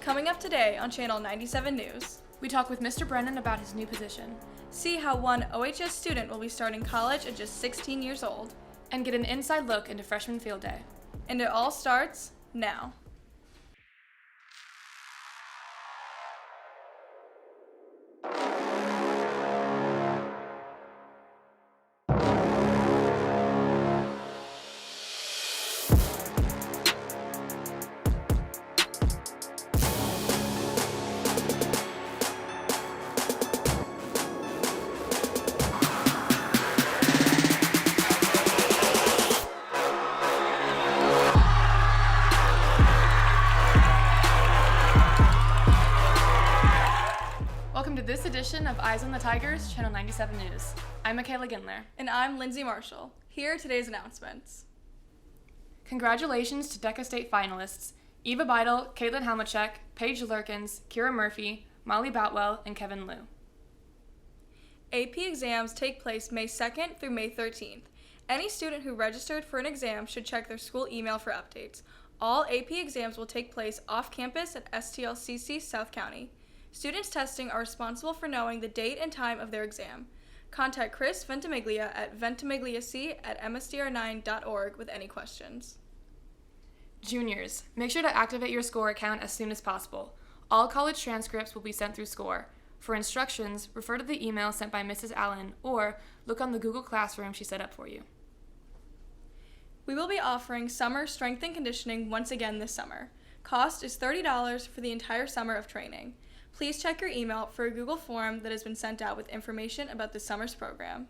Coming up today on Channel 97 News. We talk with Mr. Brennan about his new position. See how one OHS student will be starting college at just 16 years old. And get an inside look into freshman field day. And it all starts now. Welcome to this edition of Eyes on the Tigers, Channel 97 News. I'm Michaela Gindler. And I'm Lindsay Marshall. Here are today's announcements. Congratulations to DECA State finalists Eva Beidel, Caitlin Halmachek, Paige Lurkins, Kira Murphy, Molly Boutwell, and Kevin Liu. AP exams take place May 2nd through May 13th. Any student who registered for an exam should check their school email for updates. All AP exams will take place off campus at STLCC South County. Students testing are responsible for knowing the date and time of their exam. Contact Chris Ventimiglia at ventimigliac@msdr9.org with any questions. Juniors, make sure to activate your SCORE account as soon as possible. All college transcripts will be sent through SCORE. For instructions, refer to the email sent by Mrs. Allen or look on the Google Classroom she set up for you. We will be offering summer strength and conditioning once again this summer. Cost is $30 for the entire summer of training. Please check your email for a Google form that has been sent out with information about the summer's program.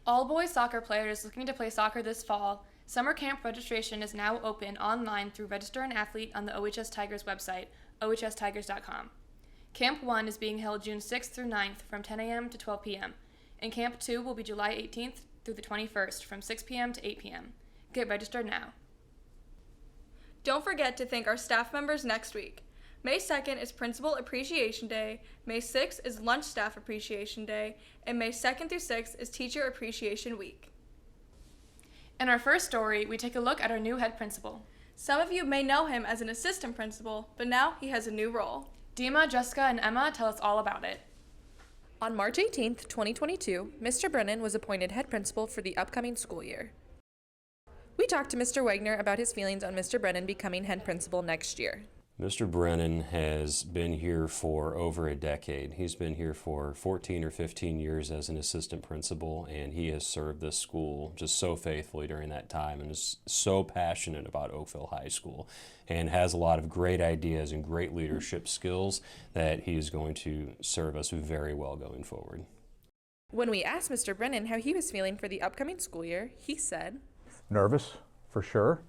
All boys soccer players looking to play soccer this fall, summer camp registration is now open online through Register an Athlete on the OHS Tigers website, ohstigers.com. Camp 1 is being held June 6th through 9th from 10 a.m. to 12 p.m., and Camp 2 will be July 18th through the 21st from 6 p.m. to 8 p.m. Get registered now. Don't forget to thank our staff members next week. May 2nd is Principal Appreciation Day, May 6th is Lunch Staff Appreciation Day, and May 2nd through 6th is Teacher Appreciation Week. In our first story, we take a look at our new head principal. Some of you may know him as an assistant principal, but now he has a new role. Dima, Jessica, and Emma tell us all about it. On March 18th, 2022, Mr. Brennan was appointed head principal for the upcoming school year. We talked to Mr. Wagner about his feelings on Mr. Brennan becoming head principal next year. Mr. Brennan has been here for over a decade. He's been here for 14 or 15 years as an assistant principal, and he has served this school just so faithfully during that time and is so passionate about Oakville High School and has a lot of great ideas and great leadership skills that he is going to serve us very well going forward. When we asked Mr. Brennan how he was feeling for the upcoming school year, he said, "Nervous, for sure,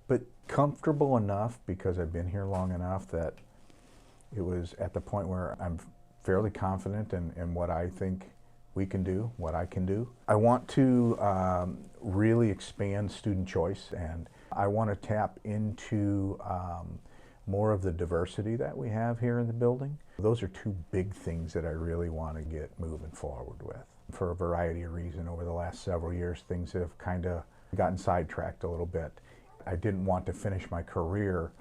but comfortable enough because I've been here long enough that it was at the point where I'm fairly confident in what I think we can do, what I can do. I want to really expand student choice, and I want to tap into more of the diversity that we have here in the building. Those are two big things that I really want to get moving forward with. For a variety of reasons, over the last several years, things have kind of gotten sidetracked a little bit. I didn't want to finish my career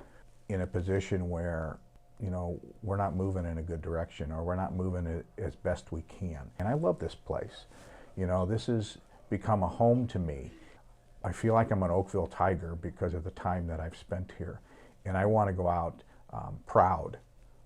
in a position where, we're not moving in a good direction or we're not moving it as best we can. And I love this place. This has become a home to me. I feel like I'm an Oakville Tiger because of the time that I've spent here. And I want to go out proud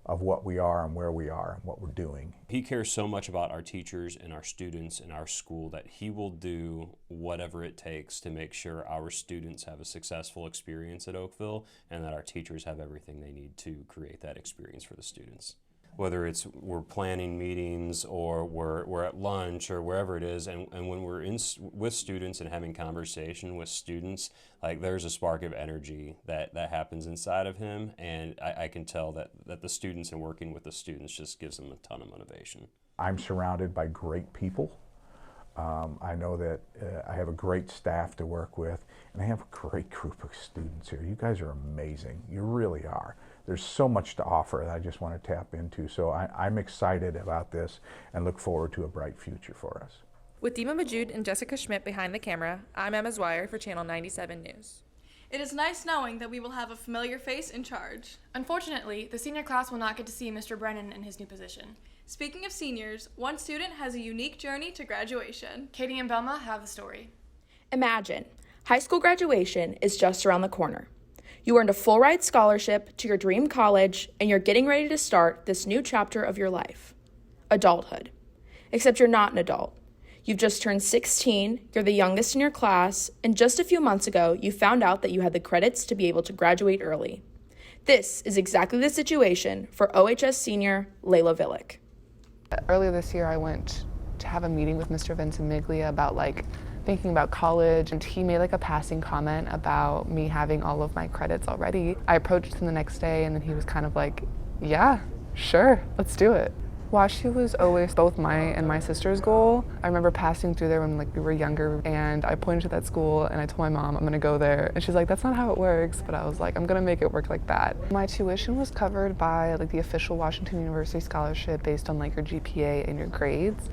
of what we are and where we are and what we're doing. He cares so much about our teachers and our students and our school that he will do whatever it takes to make sure our students have a successful experience at Oakville and that our teachers have everything they need to create that experience for the students. Whether it's we're planning meetings or we're at lunch or wherever it is, and when we're with students and having conversation with students, like there's a spark of energy that happens inside of him, and I can tell that the students and working with the students just gives them a ton of motivation. I'm surrounded by great people. I know that I have a great staff to work with, and I have a great group of students here. You guys are amazing. You really are. There's so much to offer that I just want to tap into. So I'm excited about this and look forward to a bright future for us. With Dima Majoud and Jessica Schmidt behind the camera, I'm Emma Zweier for Channel 97 News. It is nice knowing that we will have a familiar face in charge. Unfortunately, the senior class will not get to see Mr. Brennan in his new position. Speaking of seniors, one student has a unique journey to graduation. Katie and Belma have the story. Imagine, high school graduation is just around the corner. You earned a full-ride scholarship to your dream college, and you're getting ready to start this new chapter of your life. Adulthood. Except you're not an adult. You've just turned 16, you're the youngest in your class, and just a few months ago, you found out that you had the credits to be able to graduate early. This is exactly the situation for OHS senior Layla Villick. Earlier this year, I went to have a meeting with Mr. Vincent Miglia about thinking about college, and he made a passing comment about me having all of my credits already. I approached him the next day, and then he was kind of like, yeah, sure, let's do it. WashU was always both my and my sister's goal. I remember passing through there when we were younger, and I pointed to that school and I told my mom I'm gonna go there, and she's like, that's not how it works, but I was like, I'm gonna make it work like that. My tuition was covered by the official Washington University scholarship based on your GPA and your grades,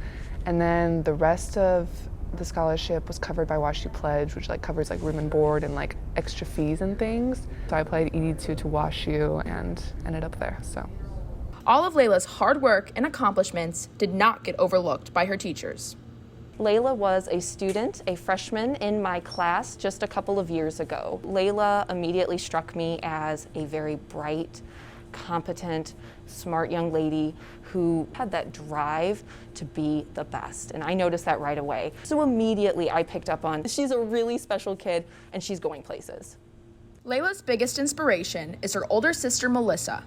and then the rest of the scholarship was covered by WashU Pledge, which covers room and board and extra fees and things. So I applied ED2 to WashU and ended up there. So. All of Layla's hard work and accomplishments did not get overlooked by her teachers. Layla was a student, a freshman in my class just a couple of years ago. Layla immediately struck me as a very bright, competent, smart young lady who had that drive to be the best, and I noticed that right away. So immediately I picked up on, she's a really special kid and she's going places. Layla's biggest inspiration is her older sister Melissa,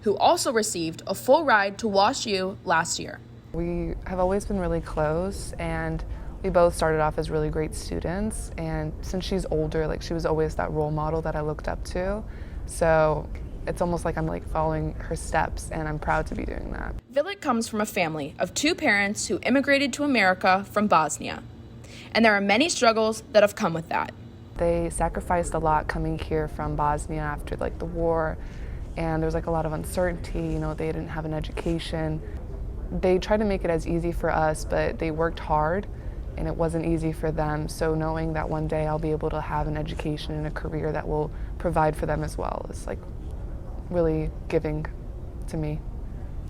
who also received a full ride to WashU last year. We have always been really close, and we both started off as really great students, and since she's older, she was always that role model that I looked up to. So it's almost like I'm following her steps, and I'm proud to be doing that. Villick comes from a family of two parents who immigrated to America from Bosnia, and there are many struggles that have come with that. They sacrificed a lot coming here from Bosnia after the war, and there was a lot of uncertainty. They didn't have an education. They tried to make it as easy for us, but they worked hard, and it wasn't easy for them. So knowing that one day I'll be able to have an education and a career that will provide for them as well is really giving to me.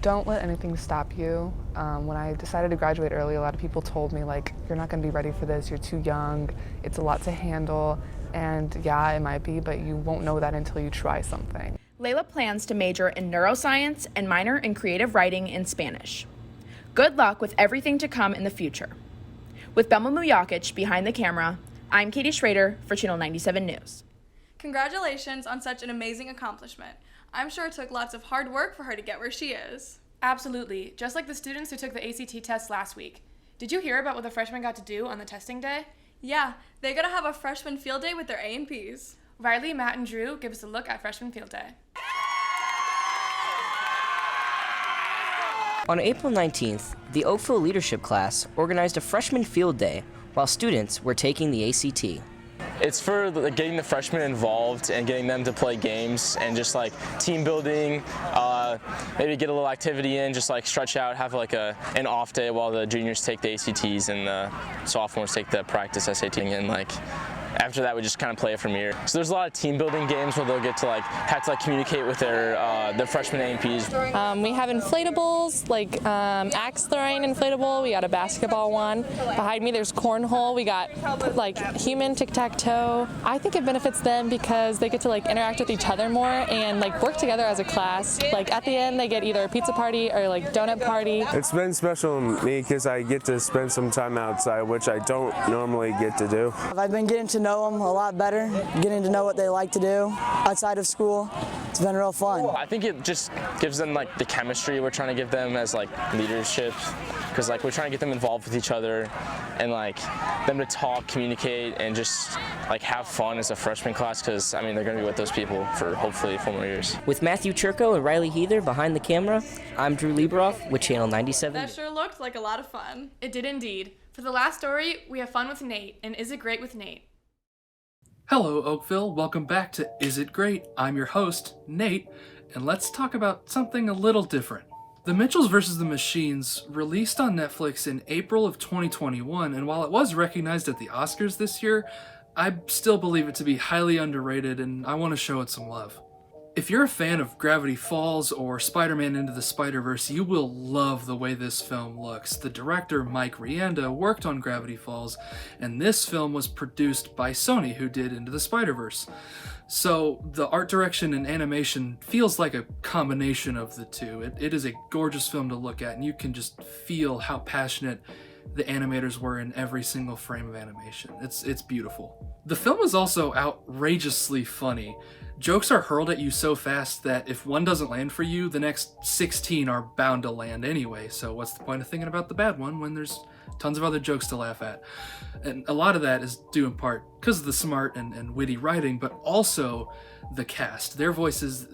Don't let anything stop you. When I decided to graduate early, a lot of people told me you're not going to be ready for this, you're too young, it's a lot to handle, and yeah, it might be, but you won't know that until you try something. Layla plans to major in neuroscience and minor in creative writing in Spanish. Good luck with everything to come in the future. With Belma Mujakic behind the camera, I'm Katie Schrader for Channel 97 News. Congratulations on such an amazing accomplishment. I'm sure it took lots of hard work for her to get where she is. Absolutely, just like the students who took the ACT test last week. Did you hear about what the freshmen got to do on the testing day? Yeah, they got to have a freshman field day with their A&Ps. Riley, Matt, and Drew give us a look at freshman field day. On April 19th, the Oakville leadership class organized a freshman field day while students were taking the ACT. It's for getting the freshmen involved and getting them to play games and just team building, maybe get a little activity in, just stretch out, have an off day while the juniors take the ACTs and the sophomores take the practice SAT, and after that we just kind of play it from here. So there's a lot of team building games where they'll get to have to communicate with their freshman A&Ps. We have inflatables, axe throwing inflatable. We got a basketball one. Behind me there's cornhole. We got human tic-tac-toe. I think it benefits them because they get to interact with each other more and work together as a class. At the end they get either a pizza party or donut party. It's been special to me because I get to spend some time outside, which I don't normally get to do. I've been getting to know them a lot better, getting to know what they like to do outside of school. It's been real fun. I think it just gives them the chemistry we're trying to give them as leadership, because we're trying to get them involved with each other and them to talk, communicate, and just have fun as a freshman class, because they're going to be with those people for hopefully 4 more years. With Matthew Churko and Riley Heather behind the camera, I'm Drew Lieberoff with Channel 97. That sure looked like a lot of fun. It did indeed. For the last story, we have fun with Nate, and Is It Great with Nate? Hello, Oakville. Welcome back to Is It Great? I'm your host, Nate, and let's talk about something a little different. The Mitchells vs. the Machines released on Netflix in April of 2021, and while it was recognized at the Oscars this year, I still believe it to be highly underrated, and I want to show it some love. If you're a fan of Gravity Falls or Spider-Man Into the Spider-Verse, you will love the way this film looks. The director, Mike Rianda, worked on Gravity Falls, and this film was produced by Sony, who did Into the Spider-Verse. So the art direction and animation feels like a combination of the two. It is a gorgeous film to look at, and you can just feel how passionate the animators were in every single frame of animation. It's beautiful. The film is also outrageously funny. Jokes are hurled at you so fast that if one doesn't land for you, the next 16 are bound to land anyway, so what's the point of thinking about the bad one when there's tons of other jokes to laugh at? And a lot of that is due in part because of the smart and witty writing, but also the cast. Their voices,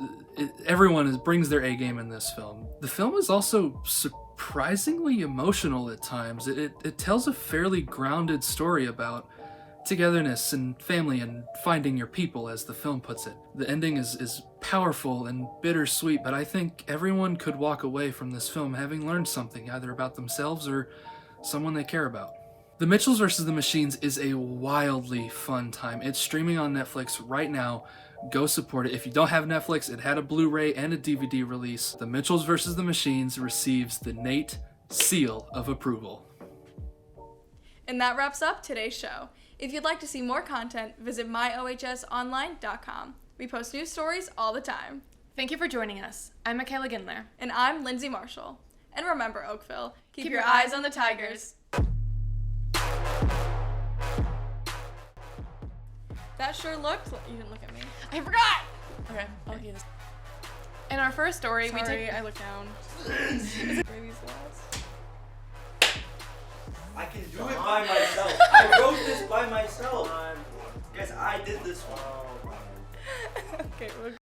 everyone brings their A-game in this film. The film is also surprisingly emotional at times. It tells a fairly grounded story about togetherness and family and finding your people, as the film puts it. The ending is powerful and bittersweet, but I think everyone could walk away from this film having learned something, either about themselves or someone they care about. The Mitchells vs. the Machines is a wildly fun time. It's streaming on Netflix right now. Go support it. If you don't have Netflix, it had a Blu-ray and a DVD release. The Mitchells vs. the Machines receives the Nate seal of approval. And that wraps up today's show. If you'd like to see more content, visit myohsonline.com. We post news stories all the time. Thank you for joining us. I'm Michaela Gindler. And I'm Lindsay Marshall. And remember, Oakville, keep your eyes on the Tigers. That sure looked... You didn't look at me. I forgot! Okay, I'll get this. In our first story, I looked down. Baby's lost. I can do it by myself. I wrote this by myself. Guys, I did this one. Okay, we're